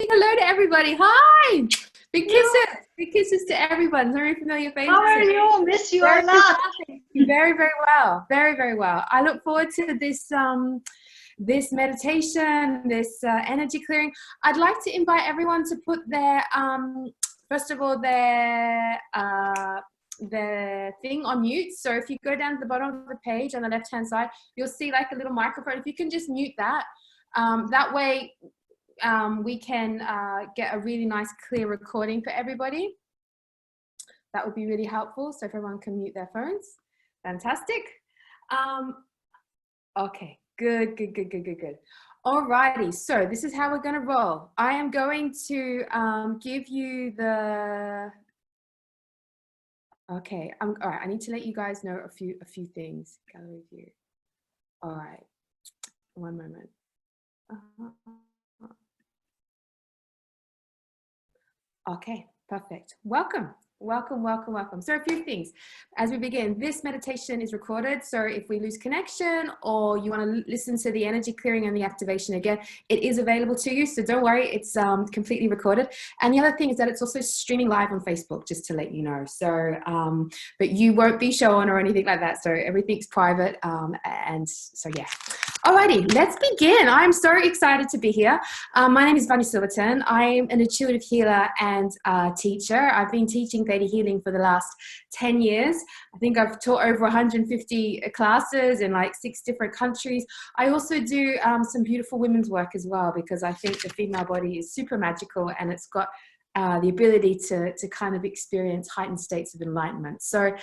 Hello to everybody. Hi. Big kisses. Big kisses to everyone. Very familiar faces. How are you? Miss you a Very lot. well. Very, very well. Very, very well. I look forward to this meditation, this energy clearing. I'd like to invite everyone to put their first of all the thing on mute. So if you go down to the bottom of the page on the left hand side, you'll see like a little microphone. If you can just mute that, that way we can get a really nice clear recording for everybody. That would be really helpful. So if everyone can mute their phones. Fantastic. Okay, good. Alrighty, so this is how we're going to roll. I am going to give you the... Okay, all right, I need to let you guys know a few things. Gallery view. All right, one moment. Okay, perfect. Welcome. So a few things as we begin. This meditation is recorded, so if we lose connection or you want to listen to the energy clearing and the activation again, it is available to you, so don't worry, it's completely recorded. And the other thing is that it's also streaming live on Facebook, just to let you know. So but you won't be shown or anything like that, so everything's private. And so yeah. Alrighty, let's begin. I'm so excited to be here. My name is Vanya Silverten. I'm an intuitive healer and teacher. I've been teaching Theta healing for the last 10 years. I think I've taught over 150 classes in like 6 different countries. I also do some beautiful women's work as well, because I think the female body is super magical and it's got the ability to kind of experience heightened states of enlightenment. So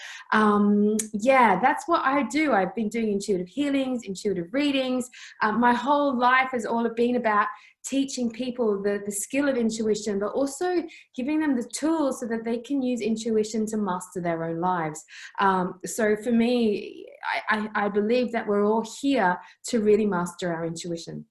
yeah, that's what I do. I've been doing intuitive healings, intuitive readings. My whole life has all been about teaching people the skill of intuition, but also giving them the tools so that they can use intuition to master their own lives. So for me, I believe that we're all here to really master our intuition.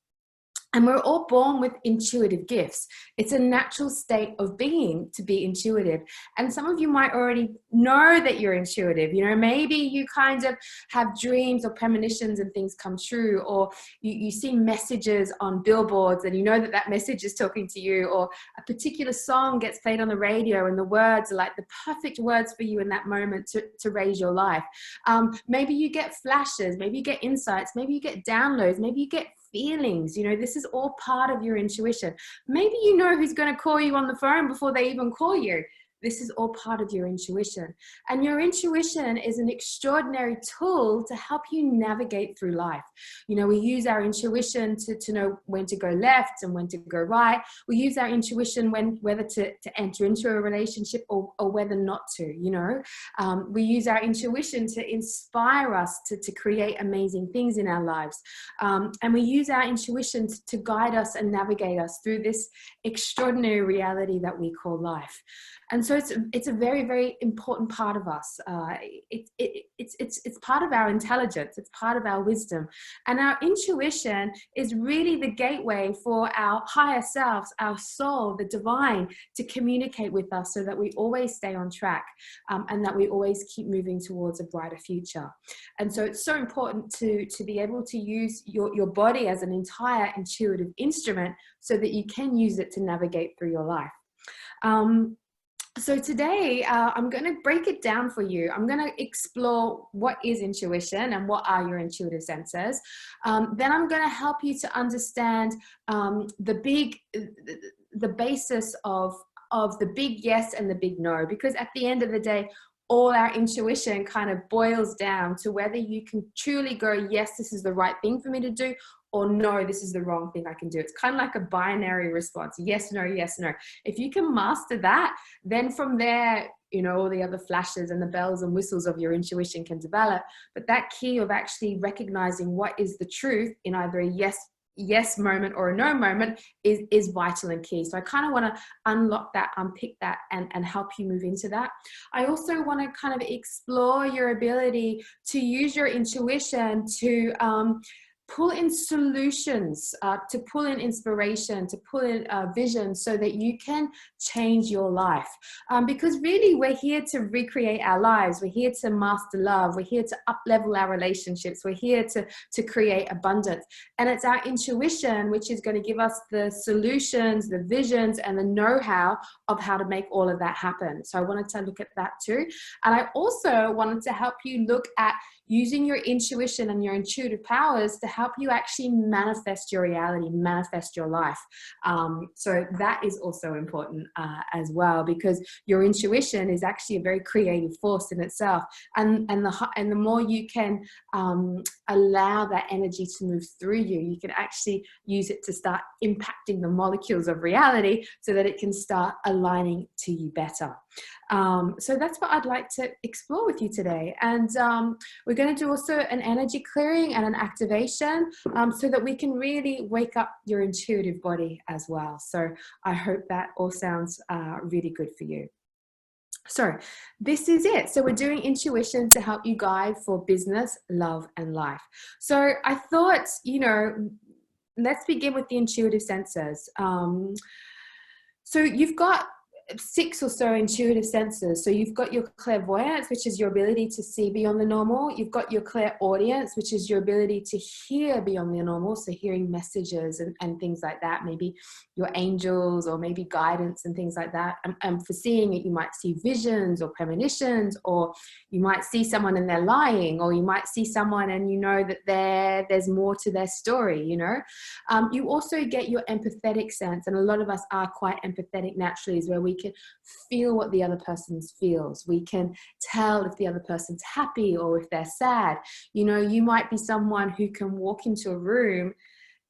And we're all born with intuitive gifts. It's a natural state of being to be intuitive. And some of you might already know that you're intuitive. You know, maybe you kind of have dreams or premonitions and things come true, or you see messages on billboards and you know that that message is talking to you, or a particular song gets played on the radio and the words are like the perfect words for you in that moment to raise your life. Maybe you get flashes, maybe you get insights, maybe you get downloads, maybe you get feelings. You know, this is all part of your intuition. Maybe you know who's going to call you on the phone before they even call you. This is all part of your intuition. And your intuition is an extraordinary tool to help you navigate through life. You know, we use our intuition to know when to go left and when to go right. We use our intuition whether to enter into a relationship or whether not to, you know. We use our intuition to inspire us to create amazing things in our lives. And we use our intuition to guide us and navigate us through this extraordinary reality that we call life. And so it's a very, very important part of us. It's part of our intelligence. It's part of our wisdom. And our intuition is really the gateway for our higher selves, our soul, the divine, to communicate with us so that we always stay on track and that we always keep moving towards a brighter future. And so it's so important to be able to use your body as an entire intuitive instrument so that you can use it to navigate through your life. So today, I'm going to break it down for you. I'm going to explore what is intuition and what are your intuitive senses. Then I'm going to help you to understand the basis of the big yes and the big no, because at the end of the day, all our intuition kind of boils down to whether you can truly go, yes, this is the right thing for me to do, or no, this is the wrong thing I can do. It's kind of like a binary response. Yes, no, yes, no. If you can master that, then from there, you know, all the other flashes and the bells and whistles of your intuition can develop. But that key of actually recognizing what is the truth in either a yes moment or a no moment is vital and key. So I kind of want to unlock that, unpick that, and help you move into that. I also want to kind of explore your ability to use your intuition to pull in solutions, to pull in inspiration, to pull in vision so that you can change your life. Because really we're here to recreate our lives. We're here to master love. We're here to up-level our relationships. We're here to create abundance. And it's our intuition which is going to give us the solutions, the visions, and the know-how of how to make all of that happen. So I wanted to look at that too. And I also wanted to help you look at using your intuition and your intuitive powers to help you actually manifest your reality, manifest your life. So that is also important as well, because your intuition is actually a very creative force in itself. And the more you can allow that energy to move through you, you can actually use it to start impacting the molecules of reality so that it can start aligning to you better. So that's what I'd like to explore with you today. And we're going to do also an energy clearing and an activation so that we can really wake up your intuitive body as well. So I hope that all sounds really good for you. So this is it. So we're doing intuition to help you guide for business, love, and life. So I thought, you know, let's begin with the intuitive senses. So you've got 6 or so intuitive senses. So you've got your clairvoyance, which is your ability to see beyond the normal. You've got your clairaudience, which is your ability to hear beyond the normal. So hearing messages and things like that, maybe your angels or maybe guidance and things like that. And for seeing it, you might see visions or premonitions, or you might see someone and they're lying, or you might see someone and you know that there's more to their story, you know. You also get your empathetic sense, and a lot of us are quite empathetic naturally, is where we can feel what the other person feels. We can tell if the other person's happy or if they're sad. You know, you might be someone who can walk into a room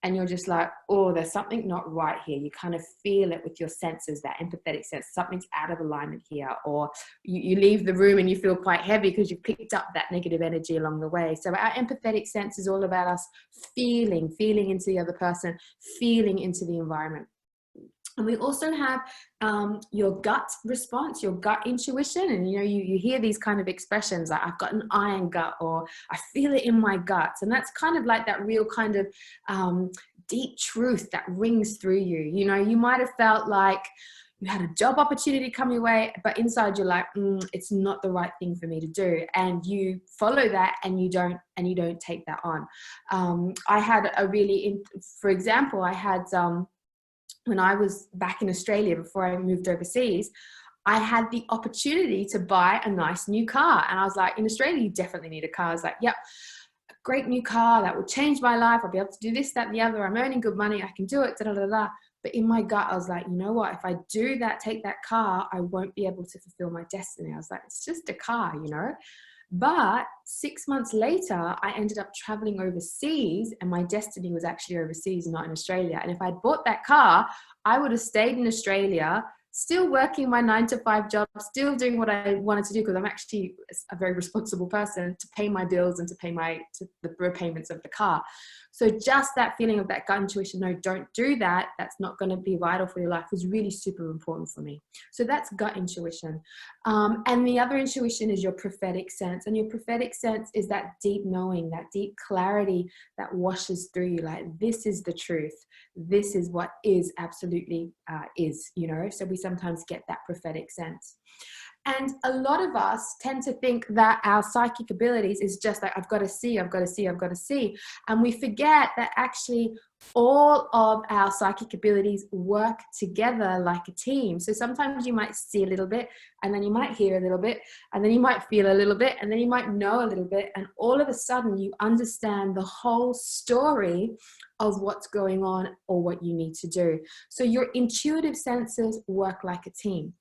and you're just like, oh, there's something not right here. You kind of feel it with your senses, that empathetic sense. Something's out of alignment here. Or you leave the room and you feel quite heavy because you've picked up that negative energy along the way. So our empathetic sense is all about us feeling into the other person, feeling into the environment. And we also have your gut response, your gut intuition. And, you know, you hear these kind of expressions like, I've got an iron gut, or I feel it in my guts. And that's kind of like that real kind of deep truth that rings through you. You know, you might have felt like you had a job opportunity come your way, but inside you're like, it's not the right thing for me to do. And you follow that and you don't take that on. I had for example, I had, when I was back in Australia before I moved overseas, I had the opportunity to buy a nice new car. And I was like, in Australia, you definitely need a car. I was like, yep, a great new car that will change my life. I'll be able to do this, that, and the other. I'm earning good money. I can do it, da, da, da, da. But in my gut, I was like, you know what? If I do that, take that car, I won't be able to fulfill my destiny. I was like, it's just a car, you know? But 6 months later, I ended up traveling overseas, and my destiny was actually overseas, not in Australia. And if I'd bought that car, I would have stayed in Australia, still working my 9-to-5 job, still doing what I wanted to do, because I'm actually a very responsible person, to pay my bills and to pay the repayments of the car. So just that feeling of that gut intuition, no, don't do that, that's not going to be vital for your life, was really super important for me. So that's gut intuition. And the other intuition is your prophetic sense. And your prophetic sense is that deep knowing, that deep clarity that washes through you, like, this is the truth. This is what is absolutely is, you know. So we sometimes get that prophetic sense. And a lot of us tend to think that our psychic abilities is just like, I've got to see, I've got to see, I've got to see. And we forget that actually all of our psychic abilities work together like a team. So sometimes you might see a little bit, and then you might hear a little bit, and then you might feel a little bit, and then you might know a little bit. And all of a sudden you understand the whole story of what's going on or what you need to do. So your intuitive senses work like a team.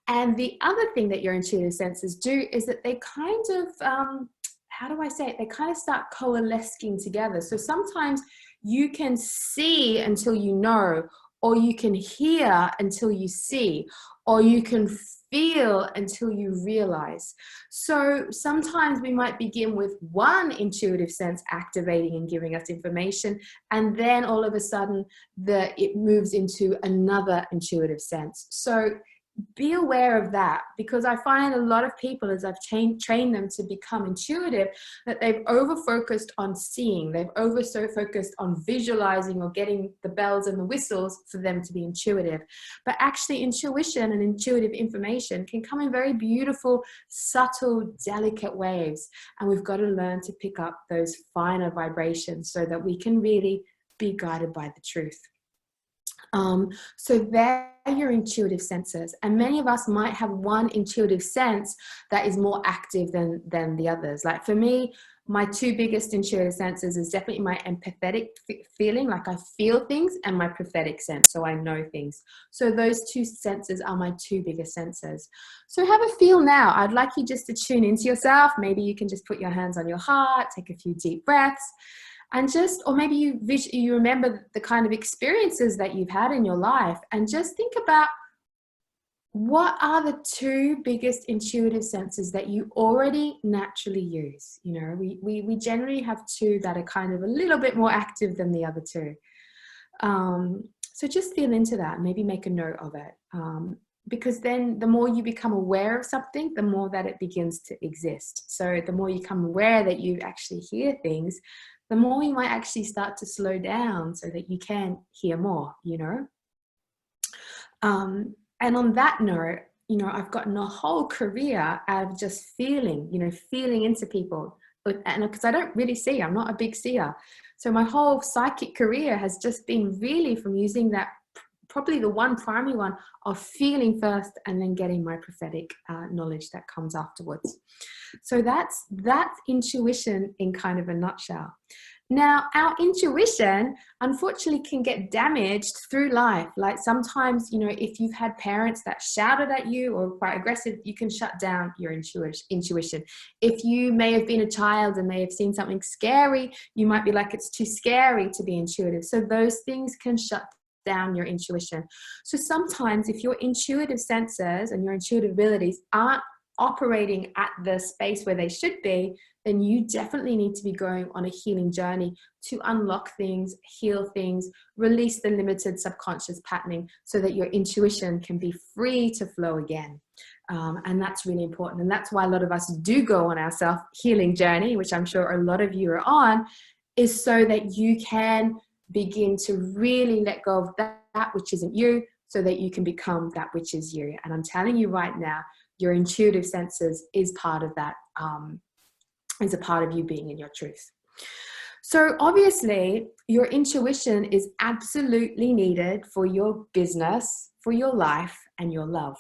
And the other thing that your intuitive senses do is that they kind of, how do I say it? They kind of start coalescing together. So sometimes you can see until you know, or you can hear until you see, or you can feel until you realize. So sometimes we might begin with one intuitive sense activating and giving us information, and then all of a sudden it moves into another intuitive sense. So be aware of that, because I find a lot of people, as I've trained them to become intuitive, that they've over-focused on seeing, they've focused on visualizing or getting the bells and the whistles for them to be intuitive. But actually intuition and intuitive information can come in very beautiful, subtle, delicate waves. And we've got to learn to pick up those finer vibrations so that we can really be guided by the truth. So they're your intuitive senses, and many of us might have one intuitive sense that is more active than the others. Like for me, my two biggest intuitive senses is definitely my empathetic feeling, like I feel things, and my prophetic sense, so I know things. So those two senses are my two biggest senses. So have a feel now. I'd like you just to tune into yourself. Maybe you can just put your hands on your heart, take a few deep breaths. And just, or maybe you remember the kind of experiences that you've had in your life, and just think about what are the two biggest intuitive senses that you already naturally use. You know, we generally have two that are kind of a little bit more active than the other two. So just feel into that, maybe make a note of it. Because then the more you become aware of something, the more that it begins to exist. So the more you become aware that you actually hear things, the more you might actually start to slow down so that you can hear more, you know. And on that note, you know, I've gotten a whole career out of just feeling, you know, feeling into people. And because I don't really see, I'm not a big seer. So my whole psychic career has just been really from using that, probably the one primary one of feeling first and then getting my prophetic knowledge that comes afterwards. So that's intuition in kind of a nutshell. Now, our intuition, unfortunately, can get damaged through life. Like sometimes, you know, if you've had parents that shouted at you or quite aggressive, you can shut down your intuition. If you may have been a child and may have seen something scary, you might be like, it's too scary to be intuitive. So those things can shut down your intuition. So sometimes if your intuitive senses and your intuitive abilities aren't operating at the space where they should be, then you definitely need to be going on a healing journey to unlock things, heal things, release the limited subconscious patterning so that your intuition can be free to flow again. And that's really important. And that's why a lot of us do go on our self-healing journey, which I'm sure a lot of you are on, is so that you can begin to really let go of that which isn't you, so that you can become that which is you. And I'm telling you right now, your intuitive senses is part of that, is a part of you being in your truth. So obviously, your intuition is absolutely needed for your business, for your life, and your love.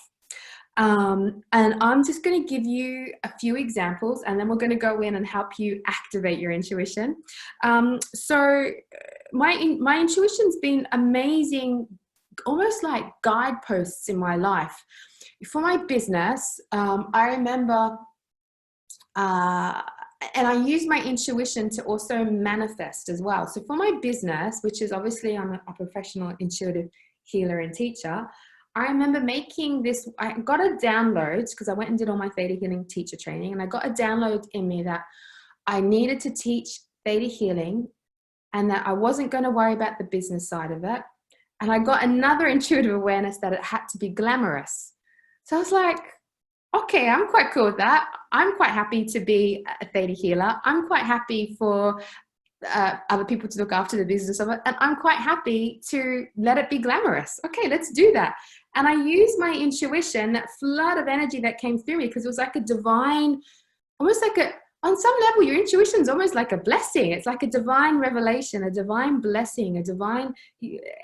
And I'm just going to give you a few examples, and then we're going to go in and help you activate your intuition. So my intuition's been amazing, almost like guideposts in my life. For my business, I remember, and I use my intuition to also manifest as well. So for my business, which is obviously I'm a professional intuitive healer and teacher, I remember making this, I got a download because I went and did all my theta healing teacher training, and I got a download in me that I needed to teach theta healing and that I wasn't going to worry about the business side of it. And I got another intuitive awareness that it had to be glamorous. So I was like, okay, I'm quite cool with that. I'm quite happy to be a theta healer. I'm quite happy for other people to look after the business of it. And I'm quite happy to let it be glamorous. Okay, let's do that. And I used my intuition, that flood of energy that came through me, because it was like a divine, almost like a, on some level, your intuition is almost like a blessing. It's like a divine revelation, a divine blessing, a divine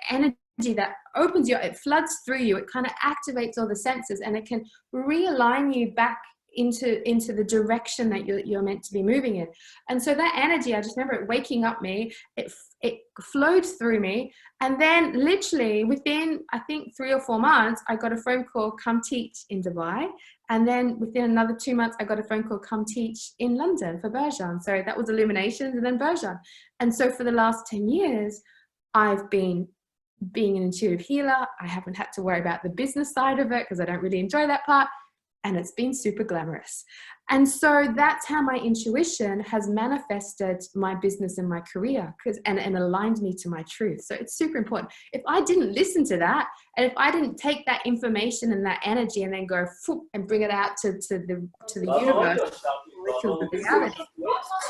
energy that opens you, it floods through you, it kind of activates all the senses, and it can realign you back into the direction that you're meant to be moving in. And so that energy, I just remember it waking up me, it flowed through me. And then literally within, I think 3 or 4 months, I got a phone call, come teach in Dubai. And then within another 2 months, I got a phone call, come teach in London for Bergeron. So that was Illuminations and then Bergeron. And so for the last 10 years, I've been being an intuitive healer. I haven't had to worry about the business side of it because I don't really enjoy that part. and it's been super glamorous. And so that's how my intuition has manifested my business and my career, and aligned me to my truth. So it's super important. If I didn't listen to that, and if I didn't take that information and that energy and then go and bring it out to the universe, molecules of reality,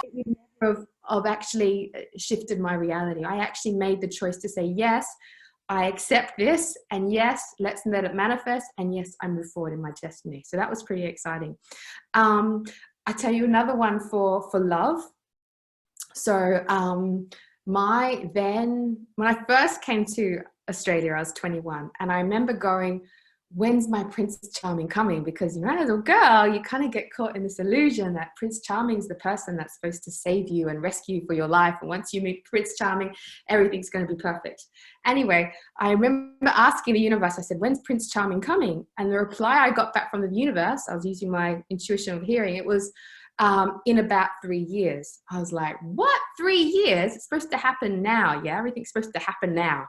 it would never have actually shifted my reality. I actually made the choice to say, yes, I accept this, and yes, let's let it manifest, and yes, I move forward in my destiny. So that was pretty exciting. I tell you another one for love. So when I first came to Australia, I was 21, and I remember going, when's my Prince Charming coming? Because, you know, as a girl, you kind of get caught in this illusion that Prince Charming is the person that's supposed to save you and rescue you for your life. And once you meet Prince Charming, everything's going to be perfect. Anyway, I remember asking the universe, I said, when's Prince Charming coming? And the reply I got back from the universe, I was using my intuition of hearing, it was in about 3 years. I was like, what? 3 years? It's supposed to happen now. Yeah, everything's supposed to happen now.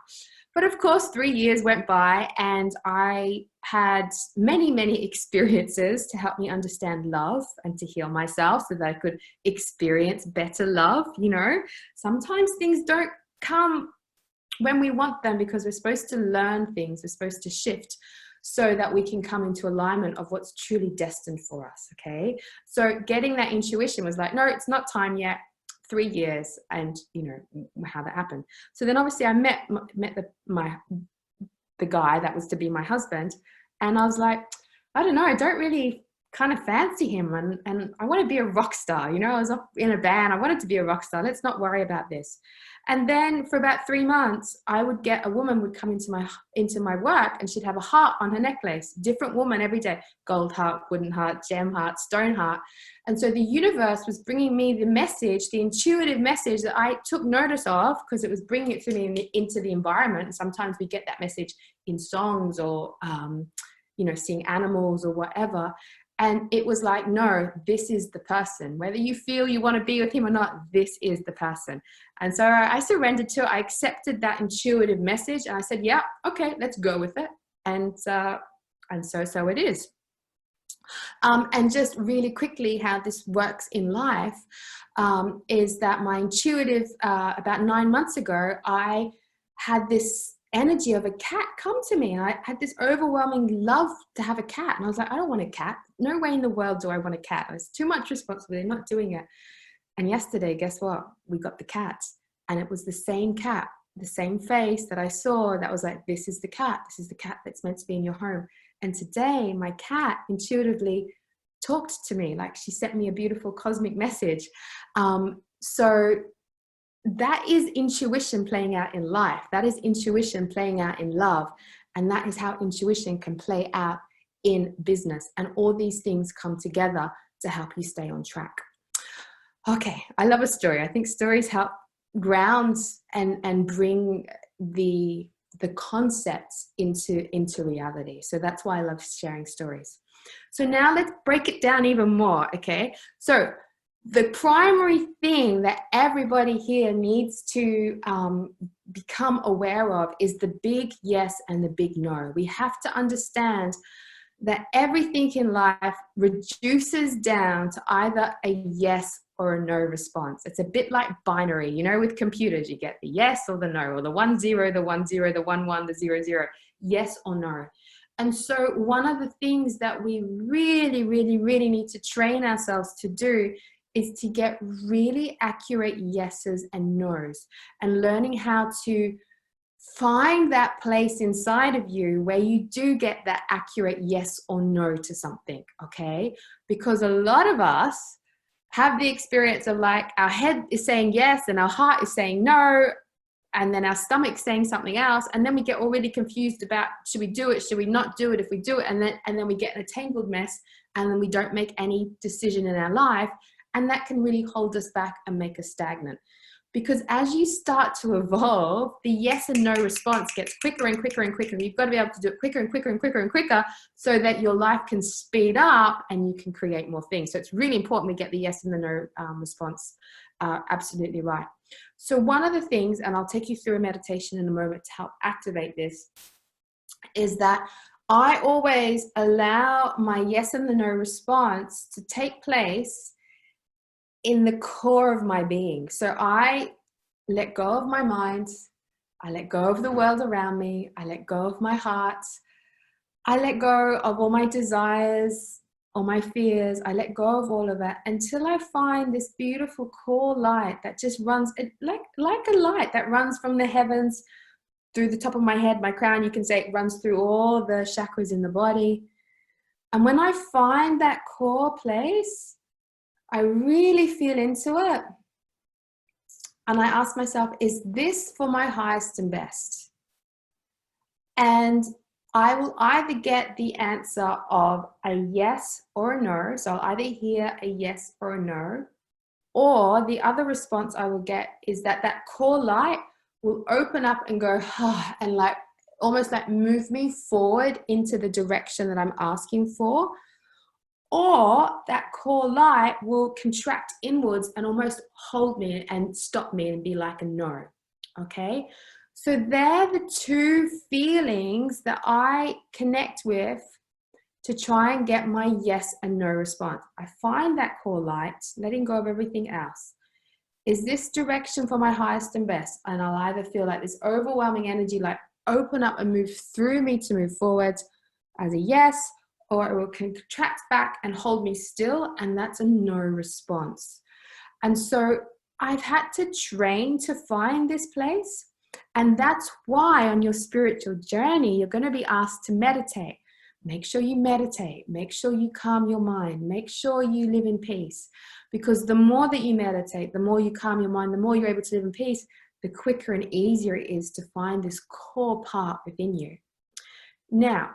But of course, 3 years went by, and I had many, many experiences to help me understand love and to heal myself so that I could experience better love. You know, sometimes things don't come when we want them, because we're supposed to learn things, we're supposed to shift so that we can come into alignment of what's truly destined for us. Okay. So getting that intuition was like, no, it's not time yet. 3 years, and you know how that happened. So then obviously I met the guy that was to be my husband, and I was like, I don't know, I don't really kind of fancy him, and I want to be a rock star. You know, I was up in a band, I wanted to be a rock star. Let's not worry about this. And then for about 3 months, a woman would come into my work, and she'd have a heart on her necklace, different woman every day, gold heart, wooden heart, gem heart, stone heart. And so the universe was bringing me the message, the intuitive message that I took notice of, because it was bringing it to me into the environment. And sometimes we get that message in songs or, you know, seeing animals or whatever. And it was like, no, this is the person. Whether you feel you want to be with him or not, this is the person. And so I surrendered to it. I accepted that intuitive message, and I said, yeah, okay, let's go with it. And so it is. And just really quickly, how this works in life is that my intuitive, about 9 months ago, I had this energy of a cat come to me, and I had this overwhelming love to have a cat, and I was like, I don't want a cat. No way in the world do I want a cat. It's too much responsibility. I'm not doing it. And yesterday, guess what? We got the cat, and it was the same cat, the same face that I saw that was like, this is the cat. This is the cat that's meant to be in your home. And today my cat intuitively talked to me, like she sent me a beautiful cosmic message. So that is intuition playing out in life. That is intuition playing out in love. And that is how intuition can play out in business. And all these things come together to help you stay on track. Okay, I love a story. I think stories help ground and bring the concepts into reality. So that's why I love sharing stories. So now let's break it down even more. Okay, so the primary thing that everybody here needs to become aware of is the big yes and the big no. We have to understand that everything in life reduces down to either a yes or a no response. It's a bit like binary, you know, with computers, you get the yes or the no, or the 1 0, the 1 0, the 1 1, the 0 0, yes or no. And so one of the things that we really, really, really need to train ourselves to do is to get really accurate yeses and nos, and learning how to find that place inside of you where you do get that accurate yes or no to something, okay? Because a lot of us have the experience of like our head is saying yes and our heart is saying no, and then our stomach's saying something else, and then we get all really confused about, should we do it, should we not do it? If we do it, and then we get in a tangled mess, and then we don't make any decision in our life, and that can really hold us back and make us stagnant. Because as you start to evolve, the yes and no response gets quicker and quicker and quicker. You've got to be able to do it quicker and quicker and quicker and quicker so that your life can speed up and you can create more things. So it's really important we get the yes and the no response absolutely right. So one of the things, and I'll take you through a meditation in a moment to help activate this, is that I always allow my yes and the no response to take place in the core of my being. So I let go of my mind. I let go of the world around me. I let go of my heart. I let go of all my desires, all my fears. I let go of all of that until I find this beautiful core light that just runs like a light that runs from the heavens through the top of my head, my crown. You can say it runs through all the chakras in the body. And when I find that core place, I really feel into it. And I ask myself, is this for my highest and best? And I will either get the answer of a yes or a no. So I'll either hear a yes or a no. Or the other response I will get is that that core light will open up and go, and like almost like move me forward into the direction that I'm asking for. Or that core light will contract inwards and almost hold me and stop me and be like a no. Okay. So they're the two feelings that I connect with to try and get my yes and no response. I find that core light, letting go of everything else. Is this direction for my highest and best? And I'll either feel like this overwhelming energy, like open up and move through me to move forward as a yes, or it will contract back and hold me still, and that's a no response. And so I've had to train to find this place. And that's why on your spiritual journey, you're going to be asked to meditate. Make sure you meditate. Make sure you calm your mind. Make sure you live in peace. Because the more that you meditate, the more you calm your mind, the more you're able to live in peace, the quicker and easier it is to find this core part within you. Now,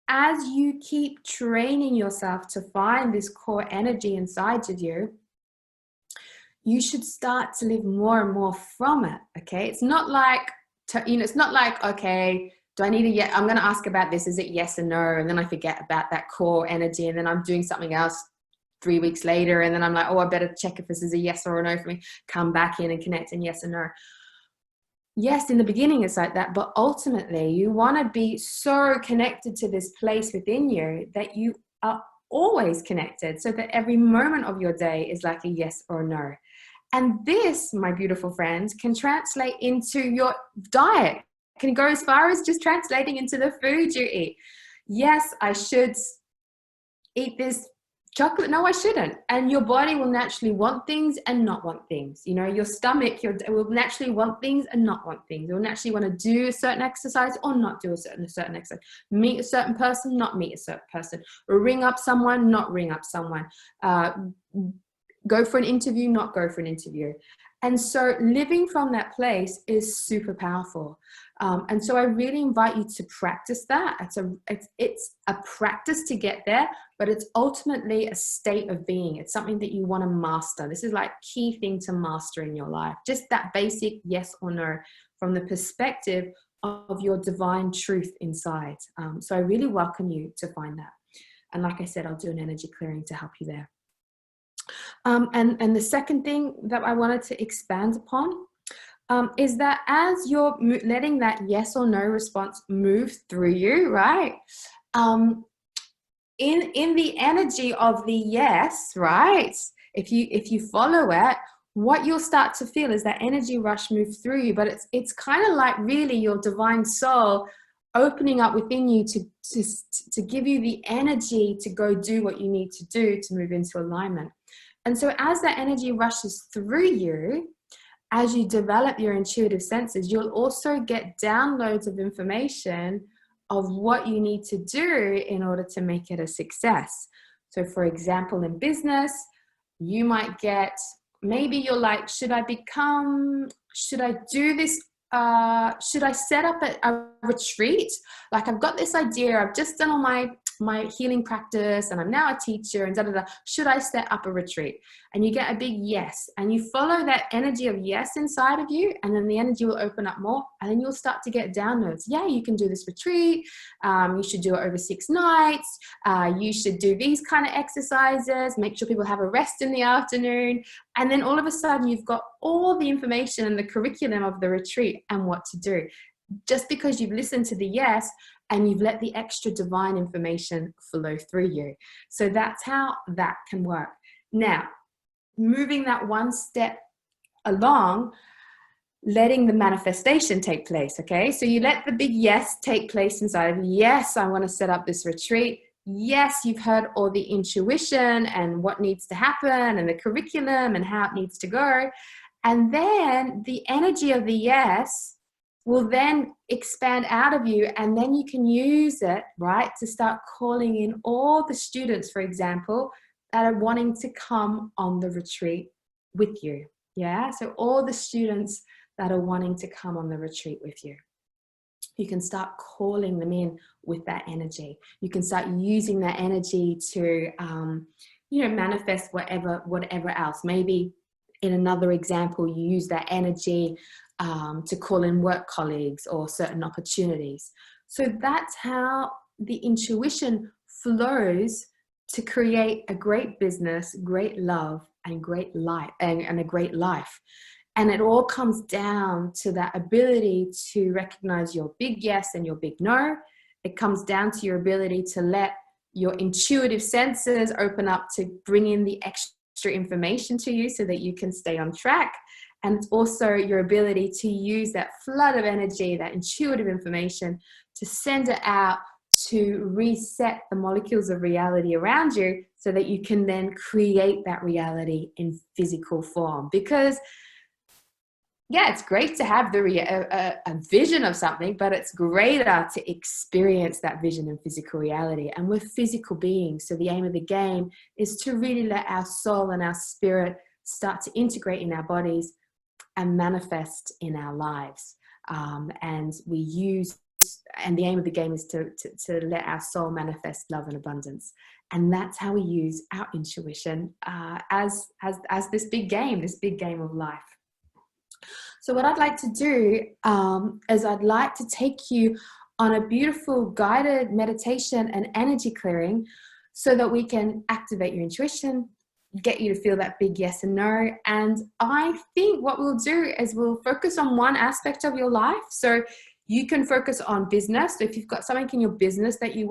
as you keep training yourself to find this core energy inside of you, you should start to live more and more from it. Okay, it's not like it's not like, okay, do I need a yes? I'm going to ask about this. Is it yes or no? And then I forget about that core energy, and then I'm doing something else 3 weeks later, and then I'm like, oh, I better check if this is a yes or a no for me. Come back in and connect, and yes or no. Yes, in the beginning it's like that, but ultimately you want to be so connected to this place within you that you are always connected, so that every moment of your day is like a yes or a no. And this, my beautiful friends, can translate into your diet. It can go as far as just translating into the food you eat. Yes, I should eat this chocolate. No, I shouldn't. And your body will naturally want things and not want things. You know, your stomach will naturally want things and not want things. It will naturally want to do a certain exercise or not do a certain exercise. Meet a certain person, not meet a certain person. Ring up someone, not ring up someone. Go for an interview, not go for an interview. And so living from that place is super powerful. And so I really invite you to practice that. It's a practice to get there, but it's ultimately a state of being. It's something that you want to master. This is like key thing to master in your life. Just that basic yes or no from the perspective of your divine truth inside. So I really welcome you to find that. And like I said, I'll do an energy clearing to help you there. And the second thing that I wanted to expand upon is that as you're letting that yes or no response move through you, right? In the energy of the yes, right? If you follow it, what you'll start to feel is that energy rush move through you, but it's kind of like really your divine soul opening up within you to give you the energy to go do what you need to do to move into alignment. And so as that energy rushes through you, as you develop your intuitive senses, you'll also get downloads of information of what you need to do in order to make it a success. So for example, in business, you might get, maybe you're like, should I do this? Should I set up a retreat? Like I've got this idea, I've just done all my healing practice and I'm now a teacher and should I set up a retreat? And you get a big yes, and you follow that energy of yes inside of you, and then the energy will open up more, and then you'll start to get downloads. Yeah, you can do this retreat. You should do it over 6 nights. You should do these kind of exercises. Make sure people have a rest in the afternoon. And then all of a sudden you've got all the information and the curriculum of the retreat and what to do. just because you've listened to the yes and you've let the extra divine information flow through you. So that's how that can work. Now, moving that one step along, letting the manifestation take place, okay? So you let the big yes take place inside of you. Yes, I want to set up this retreat. Yes, you've heard all the intuition and what needs to happen and the curriculum and how it needs to go. And then the energy of the yes will then expand out of you, and then you can use it, right, to start calling in all the students, for example, that are wanting to come on the retreat with you. Yeah, so all the students that are wanting to come on the retreat with you. You can start calling them in with that energy. You can start using that energy to, manifest whatever else. Maybe in another example, you use that energy to call in work colleagues or certain opportunities. So that's how the intuition flows to create a great business, great love, and great life, and a great life. And it all comes down to that ability to recognize your big yes and your big no. It comes down to your ability to let your intuitive senses open up to bring in the extra information to you so that you can stay on track. And it's also your ability to use that flood of energy, that intuitive information, to send it out to reset the molecules of reality around you so that you can then create that reality in physical form. Because yeah, it's great to have a vision of something, but it's greater to experience that vision in physical reality. And we're physical beings. So the aim of the game is to really let our soul and our spirit start to integrate in our bodies and manifest in our lives. And the aim of the game is to let our soul manifest love and abundance. And that's how we use our intuition as this big game of life. So what I'd like to do is I'd like to take you on a beautiful guided meditation and energy clearing so that we can activate your intuition, get you to feel that big yes and no. And I think what we'll do is we'll focus on one aspect of your life. So you can focus on business. So if you've got something in your business that you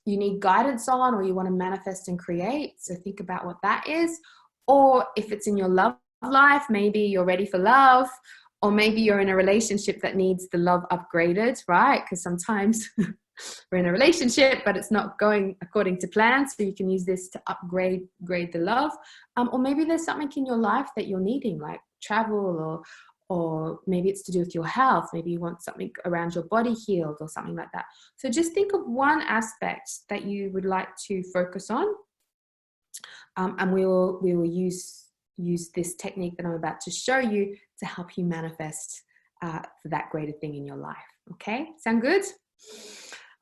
need guidance on, or you want to manifest and create, so think about what that is. Or if it's in your love life, maybe you're ready for love, or maybe you're in a relationship that needs the love upgraded, right? Because sometimes we're in a relationship but it's not going according to plan, so you can use this to upgrade the love. Or maybe there's something in your life that you're needing, like travel, or maybe it's to do with your health. Maybe you want something around your body healed or something like that. So just think of one aspect that you would like to focus on, and we will use this technique that I'm about to show you to help you manifest for that greater thing in your life. Okay, sound good?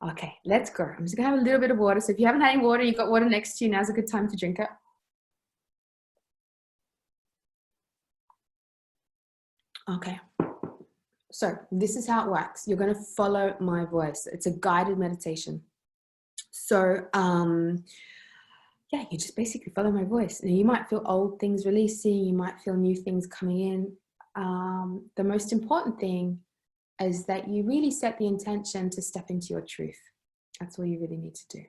Okay, let's go. I'm just gonna have a little bit of water. So if you haven't had any water, you've got water next to you, now's a good time to drink it. Okay, so this is how it works. You're gonna follow my voice. It's a guided meditation. So yeah, you just basically follow my voice. And you might feel old things releasing, you might feel new things coming in. The most important thing is that you really set the intention to step into your truth. That's all you really need to do.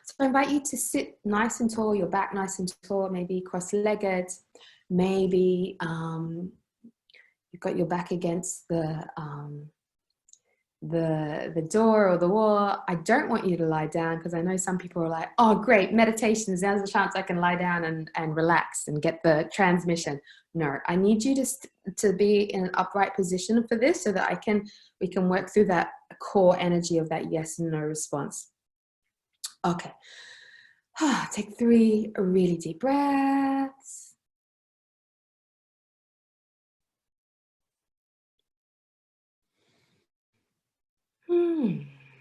So I invite you to sit nice and tall, your back nice and tall, maybe cross-legged, maybe you've got your back against the door or the wall. I don't want you to lie down, because I know some people are like, oh great, meditations, there's a chance I can lie down and relax and get the transmission. No, I need you to be in an upright position for this, so that we can work through that core energy of that yes and no response. Okay, take 3 really deep breaths.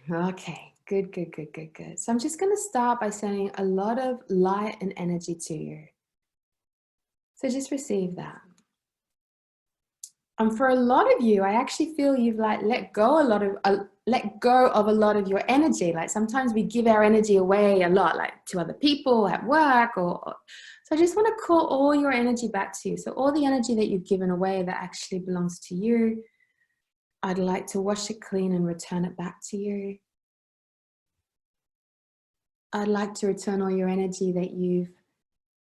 Okay, good. So I'm just going to start by sending a lot of light and energy to you. So just receive that. And for a lot of you, I actually feel you've let go of a lot of your energy. Like sometimes we give our energy away a lot, like to other people at work, so I just want to call all your energy back to you. So all the energy that you've given away that actually belongs to you, I'd like to wash it clean and return it back to you. I'd like to return all your energy that you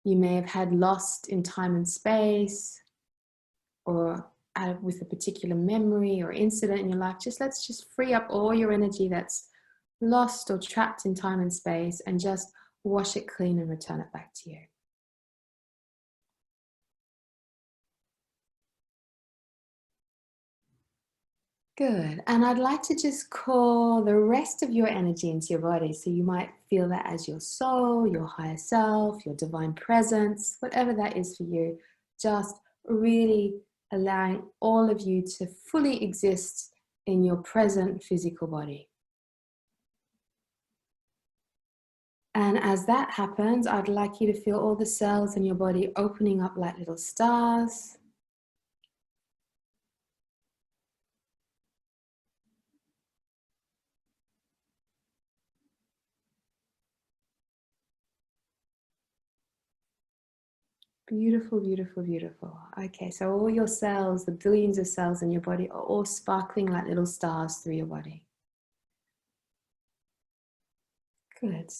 may have had lost in time and space, or with a particular memory or incident in your life. Let's just free up all your energy that's lost or trapped in time and space, and just wash it clean and return it back to you. Good. And I'd like to just call the rest of your energy into your body. So you might feel that as your soul, your higher self, your divine presence, whatever that is for you. Just really allowing all of you to fully exist in your present physical body. And as that happens, I'd like you to feel all the cells in your body opening up like little stars. Beautiful, beautiful, beautiful. Okay, so all your cells, the billions of cells in your body, are all sparkling like little stars through your body. Good.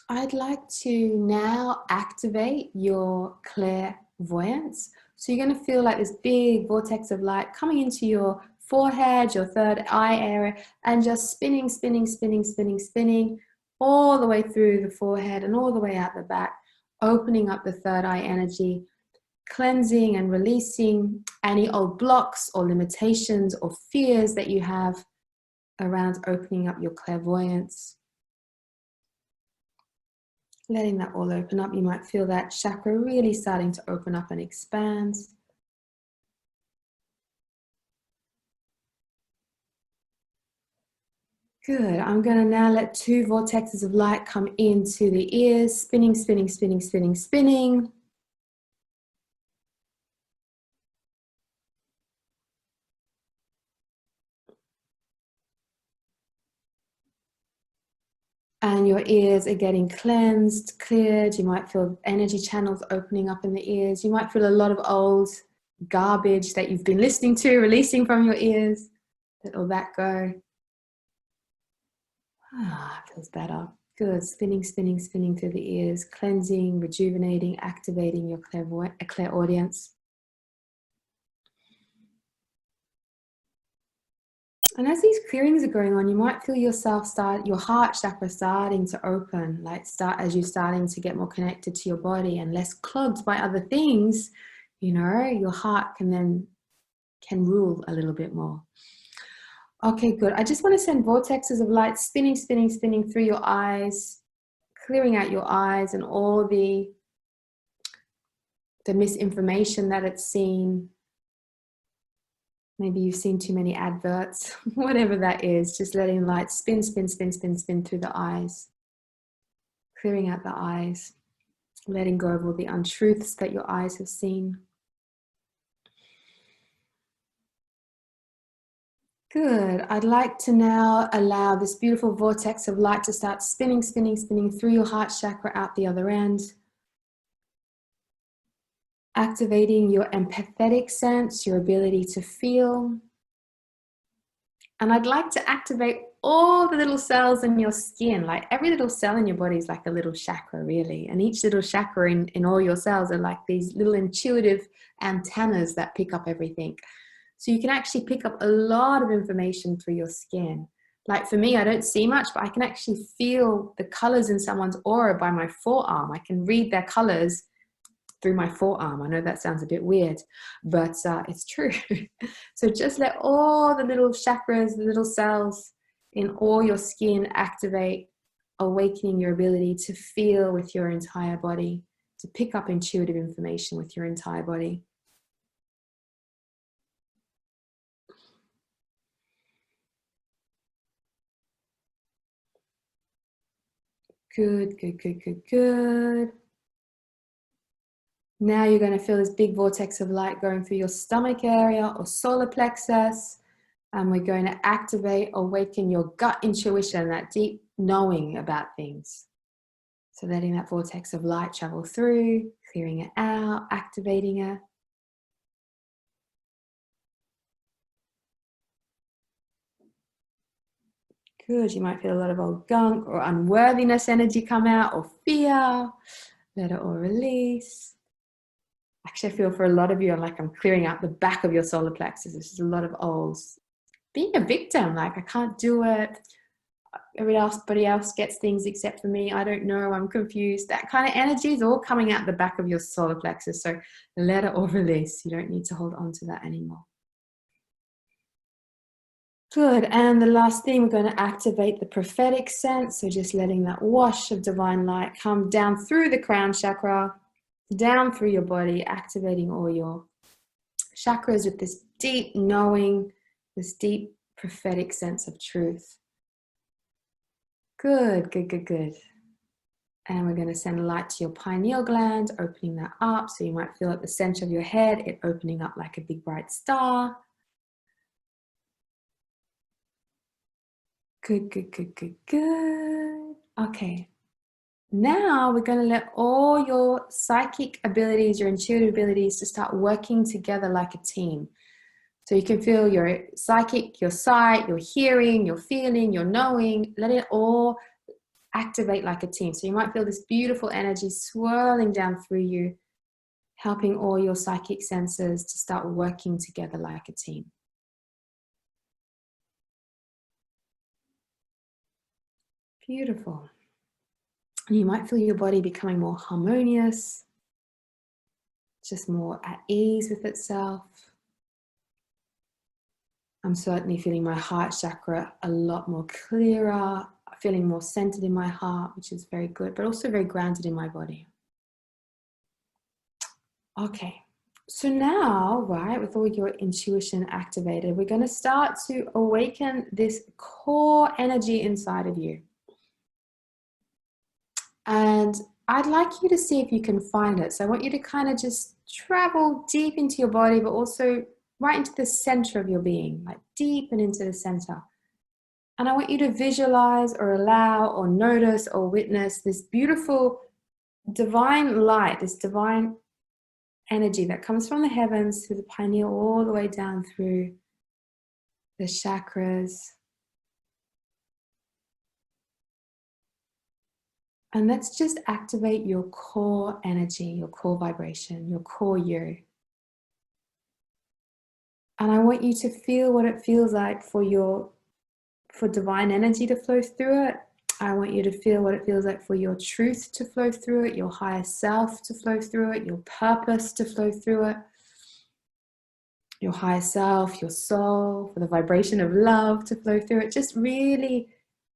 I'd like to now activate your clairvoyance. So you're going to feel like this big vortex of light coming into your forehead, your third eye area, and just spinning, spinning, spinning, spinning, spinning all the way through the forehead and all the way out the back, opening up the third eye energy, cleansing and releasing any old blocks or limitations or fears that you have around opening up your clairvoyance. Letting that all open up. You might feel that chakra really starting to open up and expand. Good. I'm going to now let two vortexes of light come into the ears, spinning, spinning, spinning, spinning, spinning. And your ears are getting cleansed, cleared. You might feel energy channels opening up in the ears. You might feel a lot of old garbage that you've been listening to releasing from your ears. Let all that go. Feels better. Good. Spinning, spinning, spinning through the ears, cleansing, rejuvenating, activating your clairaudience. And as these clearings are going on, you might feel yourself your heart chakra starting to open, as you're starting to get more connected to your body and less clogged by other things. Your heart can rule a little bit more. Okay, good. I just want to send vortexes of light spinning, spinning, spinning through your eyes, clearing out your eyes and all the misinformation that it's seen. Maybe you've seen too many adverts, whatever that is, just letting light spin, spin, spin, spin, spin through the eyes, clearing out the eyes, letting go of all the untruths that your eyes have seen. Good. I'd like to now allow this beautiful vortex of light to start spinning, spinning, spinning through your heart chakra out the other end. Activating your empathetic sense, your ability to feel. And I'd like to activate all the little cells in your skin. Like every little cell in your body is like a little chakra, really. And each little chakra in all your cells are like these little intuitive antennas that pick up everything. So you can actually pick up a lot of information through your skin. Like for me, I don't see much, but I can actually feel the colors in someone's aura by my forearm. I can read their colors through my forearm. I know that sounds a bit weird, but it's true. So just let all the little chakras, the little cells in all your skin activate, awakening your ability to feel with your entire body, to pick up intuitive information with your entire body. Good, good, good, good, good. Now you're going to feel this big vortex of light going through your stomach area or solar plexus. And we're going to activate, awaken your gut intuition, that deep knowing about things. So letting that vortex of light travel through, clearing it out, activating it. Good. You might feel a lot of old gunk or unworthiness energy come out, or fear. Let it all release. Actually, I feel for a lot of you, like I'm clearing out the back of your solar plexus. There's just a lot of old being a victim, like I can't do it. Everybody else gets things except for me. I don't know. I'm confused. That kind of energy is all coming out the back of your solar plexus. So let it all release. You don't need to hold on to that anymore. Good. And the last thing, we're going to activate the prophetic sense. So just letting that wash of divine light come down through the crown chakra, down through your body, activating all your chakras with this deep knowing, this deep prophetic sense of truth. Good, good, good, good. And we're going to send light to your pineal gland, opening that up. So you might feel at the center of your head, it opening up like a big bright star. Good, good, good, good, good. Okay. Now we're going to let all your psychic abilities, your intuitive abilities to start working together like a team. So you can feel your psychic, your sight, your hearing, your feeling, your knowing, let it all activate like a team. So you might feel this beautiful energy swirling down through you, helping all your psychic senses to start working together like a team. Beautiful. And you might feel your body becoming more harmonious, just more at ease with itself. I'm certainly feeling my heart chakra a lot more clearer, feeling more centered in my heart, which is very good, but also very grounded in my body. Okay, so now, right, with all your intuition activated, we're going to start to awaken this core energy inside of you. And I'd like you to see if you can find it. So I want you to kind of just travel deep into your body, but also right into the center of your being, like deep and into the center. And I want you to visualize or allow or notice or witness this beautiful divine light, this divine energy that comes from the heavens through the pineal all the way down through the chakras. And let's just activate your core energy, your core vibration, your core you. And I want you to feel what it feels like for divine energy to flow through it. I want you to feel what it feels like for your truth to flow through it, your higher self to flow through it, your purpose to flow through it, your higher self, your soul, for the vibration of love to flow through it. Just really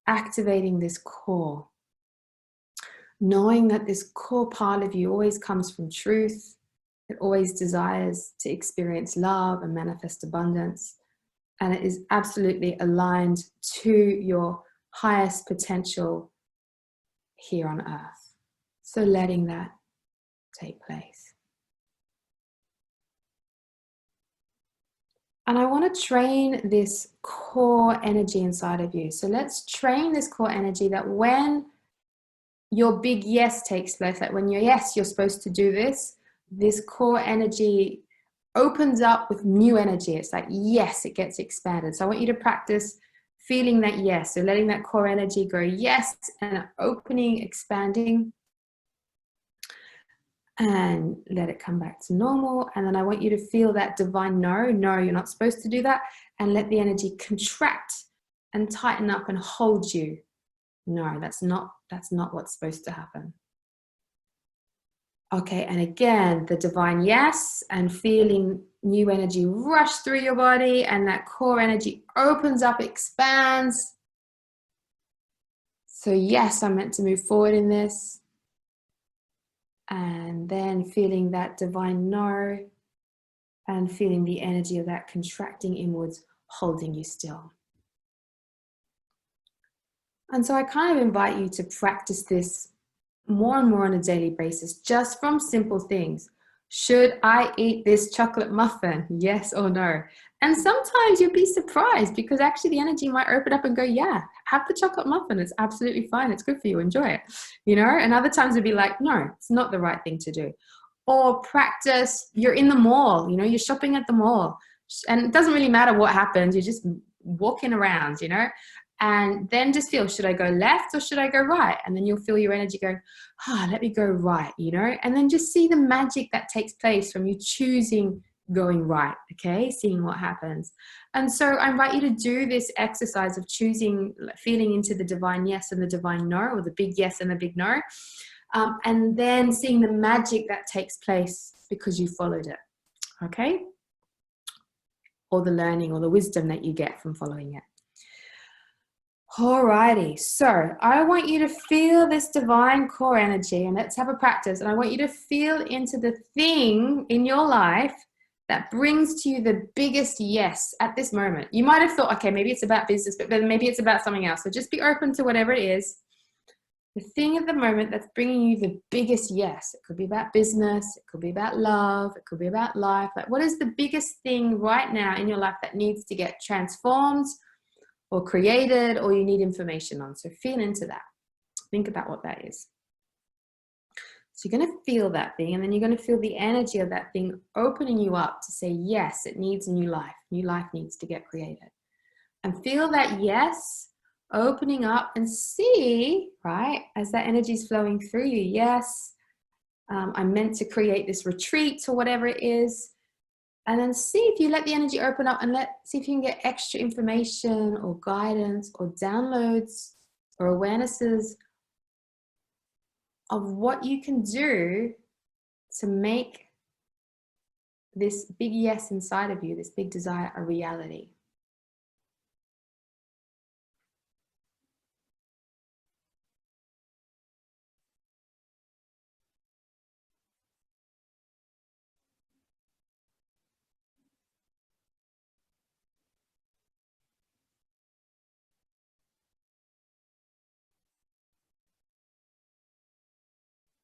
activating this core. Knowing that this core part of you always comes from truth. It always desires to experience love and manifest abundance. And it is absolutely aligned to your highest potential here on earth. So letting that take place. And I want to train this core energy inside of you. So let's train this core energy that when your big yes takes place, like when you're supposed to do this, this core energy opens up with new energy. It's like, yes, it gets expanded. So I want you to practice feeling that yes. So letting that core energy go yes, and opening, expanding, and let it come back to normal. And then I want you to feel that divine no, you're not supposed to do that. And let the energy contract and tighten up and hold you. No, that's not what's supposed to happen. Okay, and again, the divine yes, and feeling new energy rush through your body, and that core energy opens up, expands. So yes, I'm meant to move forward in this. And then feeling that divine no, and feeling the energy of that contracting inwards, holding you still. And so I kind of invite you to practice this more and more on a daily basis, just from simple things. Should I eat this chocolate muffin? Yes or no? And sometimes you'll be surprised, because actually the energy might open up and go, yeah, have the chocolate muffin. It's absolutely fine. It's good for you. Enjoy it. And other times it'll be like, no, it's not the right thing to do. Or practice, you're in the mall, you're shopping at the mall, and it doesn't really matter what happens. You're just walking around, And then just feel, should I go left or should I go right? And then you'll feel your energy go, let me go right, you know? And then just see the magic that takes place from you choosing going right, okay? Seeing what happens. And so I invite you to do this exercise of choosing, feeling into the divine yes and the divine no, or the big yes and the big no. And then seeing the magic that takes place because you followed it, okay? Or the learning or the wisdom that you get from following it. Alrighty, so I want you to feel this divine core energy, and let's have a practice. And I want you to feel into the thing in your life that brings to you the biggest yes at this moment. You might have thought, okay, maybe it's about business, but then maybe it's about something else. So just be open to whatever it is. The thing at the moment that's bringing you the biggest yes. It could be about business, it could be about love, it could be about life. Like, what is the biggest thing right now in your life that needs to get transformed or created, or you need information on? So feel into that. Think about what that is. So you're going to feel that thing, and then you're going to feel the energy of that thing opening you up to say, yes, it needs a new life. New life needs to get created. And feel that yes opening up, and see, right, as that energy is flowing through you, yes, I'm meant to create this retreat or whatever it is. And then see if you let the energy open up, and see if you can get extra information or guidance or downloads or awarenesses of what you can do to make this big yes inside of you, this big desire, a reality.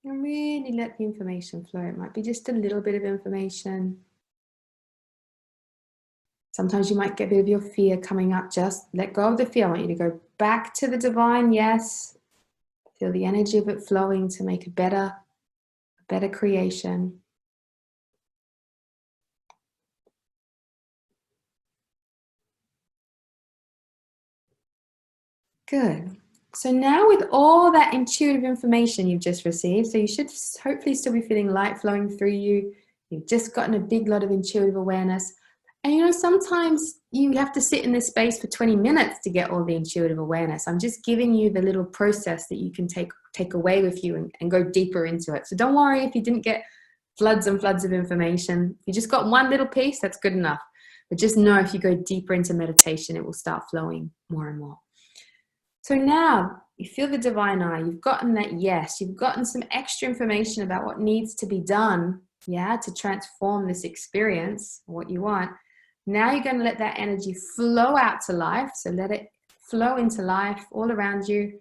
And really let the information flow. It might be just a little bit of information. Sometimes you might get a bit of your fear coming up. Just let go of the fear. I want you to go back to the divine yes. Feel the energy of it flowing to make a better creation. Good. So now with all that intuitive information you've just received, so you should hopefully still be feeling light flowing through you. You've just gotten a big lot of intuitive awareness. And you know, sometimes you have to sit in this space for 20 minutes to get all the intuitive awareness. I'm just giving you the little process that you can take away with you and go deeper into it. So don't worry if you didn't get floods and floods of information. If you just got one little piece, that's good enough. But just know if you go deeper into meditation, it will start flowing more and more. So now you feel the divine eye, you've gotten that yes, you've gotten some extra information about what needs to be done, yeah, to transform this experience, what you want. Now you're going to let that energy flow out to life. So let it flow into life all around you.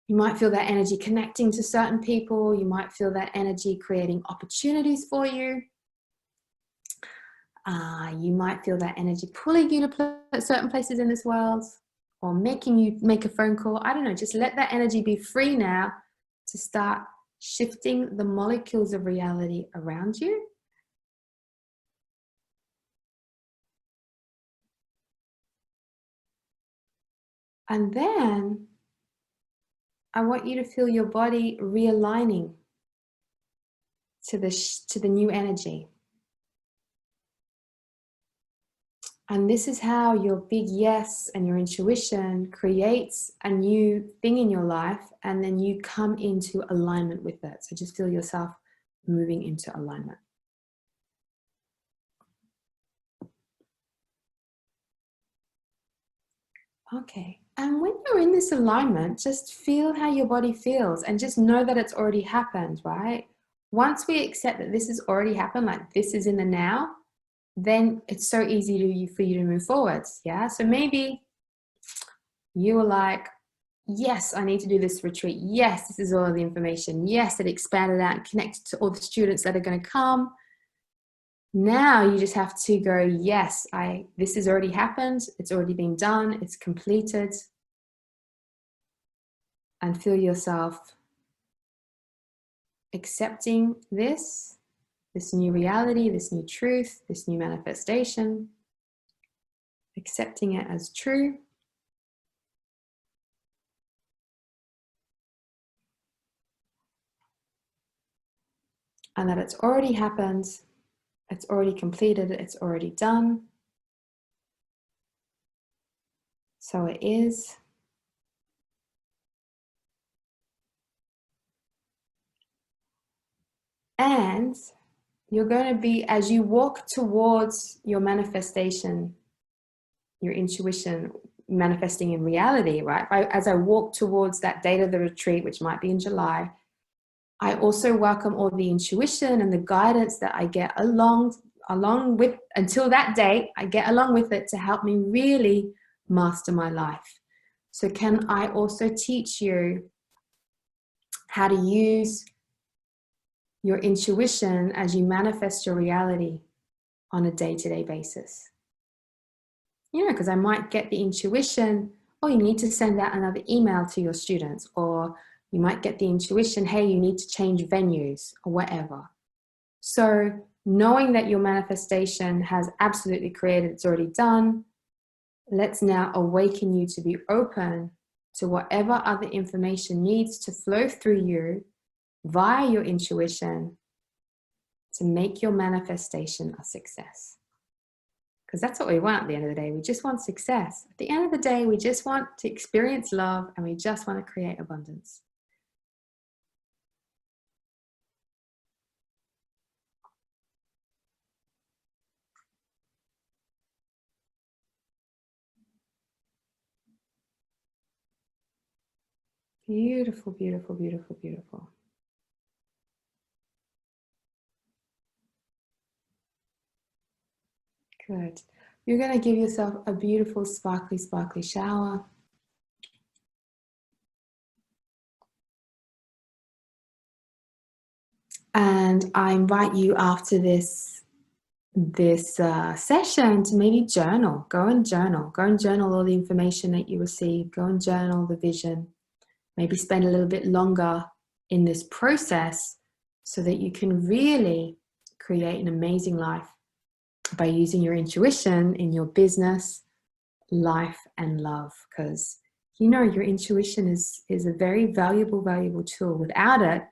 You might feel that energy connecting to certain people. You might feel that energy creating opportunities for you. You might feel that energy pulling you to certain places in this world, or making you make a phone call. I don't know, just let that energy be free now to start shifting the molecules of reality around you. And then I want you to feel your body realigning to the new energy. And this is how your big yes and your intuition creates a new thing in your life, and then you come into alignment with it. So just feel yourself moving into alignment. Okay. And when you're in this alignment, just feel how your body feels, and just know that it's already happened, right? Once we accept that this has already happened, like this is in the now, then it's so easy for you to move forwards. Yeah. So maybe you were like, yes, I need to do this retreat. Yes, this is all the information. Yes, it expanded out and connected to all the students that are going to come. Now you just have to go, yes, this has already happened. It's already been done. It's completed. And feel yourself accepting this new reality, this new truth, this new manifestation, accepting it as true. and that it's already happened, it's already completed, it's already done. So it is. And you're going to be, as you walk towards your manifestation, your intuition manifesting in reality, right? As I walk towards that date of the retreat, which might be in July, I also welcome all the intuition and the guidance that I get along with, until that date, I get along with it to help me really master my life. So can I also teach you how to use your intuition as you manifest your reality on a day-to-day basis? You know, because I might get the intuition, oh, you need to send out another email to your students, or you might get the intuition, hey, you need to change venues or whatever. So knowing that your manifestation has absolutely created, it's already done, let's now awaken you to be open to whatever other information needs to flow through you via your intuition to make your manifestation a success. Because that's what we want at the end of the day. We just want success. At the end of the day, we just want to experience love, and we just want to create abundance. Beautiful, beautiful, beautiful, beautiful. Good. You're going to give yourself a beautiful, sparkly, sparkly shower. And I invite you after this session to maybe journal. Go and journal all the information that you receive. Go and journal the vision. Maybe spend a little bit longer in this process so that you can really create an amazing life by using your intuition in your business, life, and love. Because you know your intuition is a very valuable tool. Without it,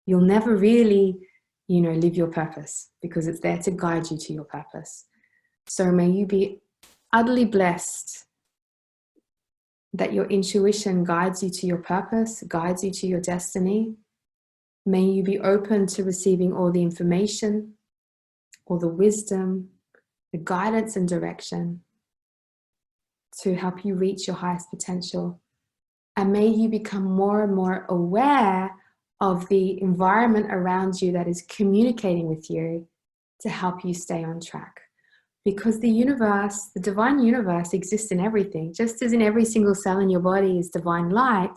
you'll never really, you know, live your purpose, because it's there to guide you to your purpose. So may you be utterly blessed that your intuition guides you to your purpose, guides you to your destiny. May you be open to receiving all the information, all the wisdom, the guidance and direction to help you reach your highest potential. And may you become more and more aware of the environment around you that is communicating with you to help you stay on track. Because the universe, the divine universe, exists in everything. Just as in every single cell in your body is divine light,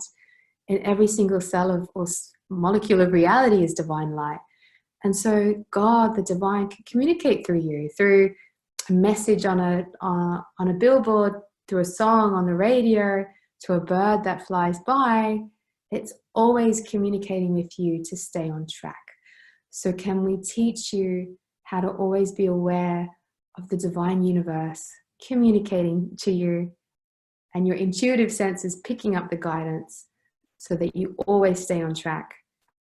in every single cell of or molecule of reality is divine light. And so God, the divine, can communicate through you, through a message on a billboard, through a song on the radio, to a bird that flies by. It's always communicating with you to stay on track. So can we teach you how to always be aware of the divine universe communicating to you, and your intuitive senses picking up the guidance, so that you always stay on track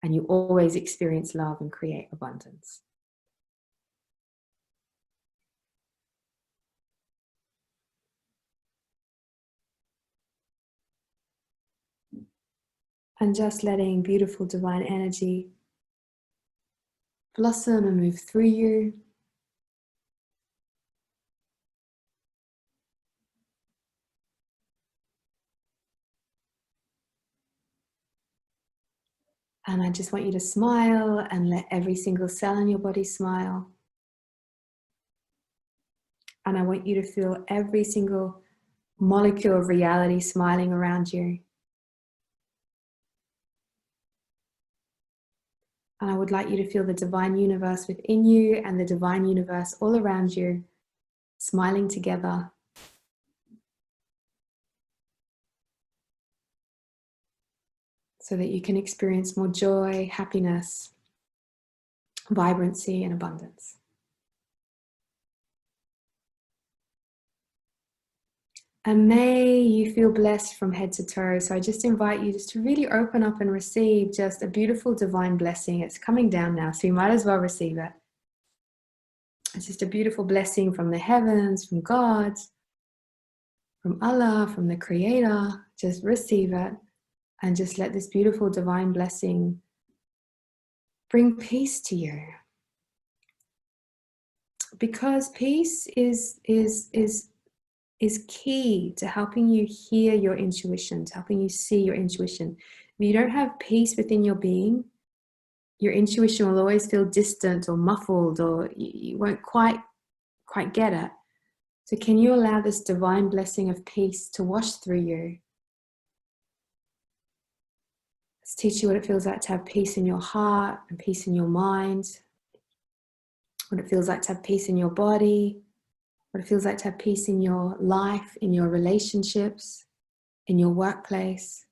and you always experience love and create abundance. And just letting beautiful divine energy blossom and move through you. And I just want you to smile and let every single cell in your body smile. And I want you to feel every single molecule of reality smiling around you. And I would like you to feel the divine universe within you and the divine universe all around you, smiling together. So that you can experience more joy, happiness, vibrancy, and abundance. And may you feel blessed from head to toe. So I just invite you just to really open up and receive just a beautiful divine blessing. It's coming down now, so you might as well receive it. It's just a beautiful blessing from the heavens, from God, from Allah, from the Creator. Just receive it and just let this beautiful divine blessing bring peace to you. Because peace is key to helping you hear your intuition, to helping you see your intuition. If you don't have peace within your being, your intuition will always feel distant or muffled, or you won't quite get it. So can you allow this divine blessing of peace to wash through you? Let's teach you what it feels like to have peace in your heart and peace in your mind, what it feels like to have peace in your body, what it feels like to have peace in your life, in your relationships, in your workplace,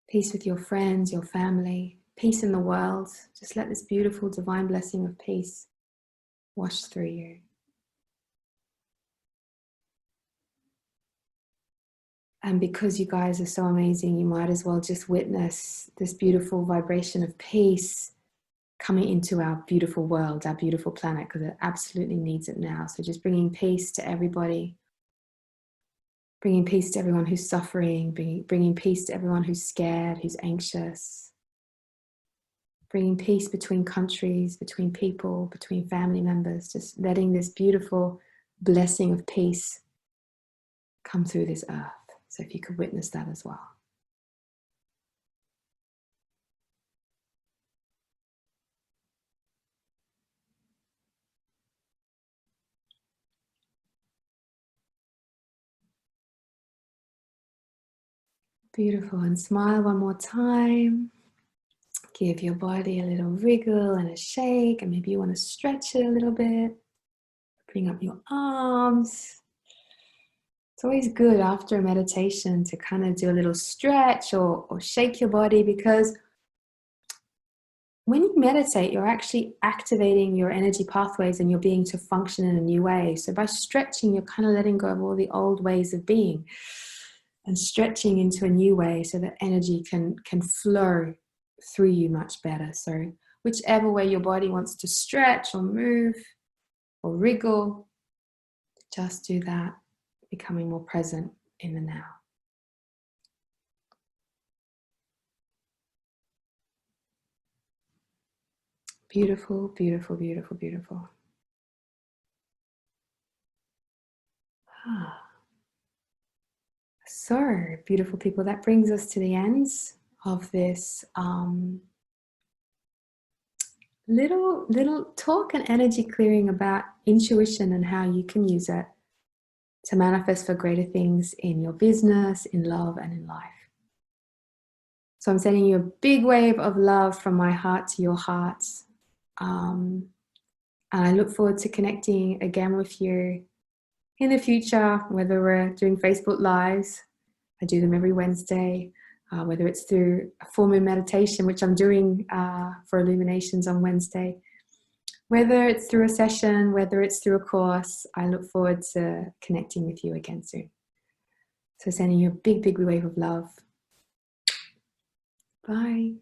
peace with your friends, your family, peace in the world. Just let this beautiful divine blessing of peace wash through you. And because you guys are so amazing, you might as well just witness this beautiful vibration of peace coming into our beautiful world, our beautiful planet, because it absolutely needs it now. So just bringing peace to everybody, bringing peace to everyone who's suffering, bringing peace to everyone who's scared, who's anxious, bringing peace between countries, between people, between family members, just letting this beautiful blessing of peace come through this earth. So if you could witness that as well. Beautiful. And smile one more time. Give your body a little wriggle and a shake, and maybe you want to stretch it a little bit. Bring up your arms. It's always good after a meditation to kind of do a little stretch or shake your body, because when you meditate, you're actually activating your energy pathways and your being to function in a new way. So by stretching, you're kind of letting go of all the old ways of being and stretching into a new way so that energy can flow through you much better. So whichever way your body wants to stretch or move or wriggle, just do that, becoming more present in the now. Beautiful, beautiful, beautiful, beautiful. So, beautiful people, that brings us to the end of this little talk and energy clearing about intuition and how you can use it to manifest for greater things in your business, in love, and in life. So I'm sending you a big wave of love from my heart to your hearts. And I look forward to connecting again with you in the future, whether we're doing Facebook Lives. I do them every Wednesday, whether it's through a full moon meditation, which I'm doing for Illuminations on Wednesday, whether it's through a session, whether it's through a course. I look forward to connecting with you again soon. So sending you a big, big wave of love. Bye.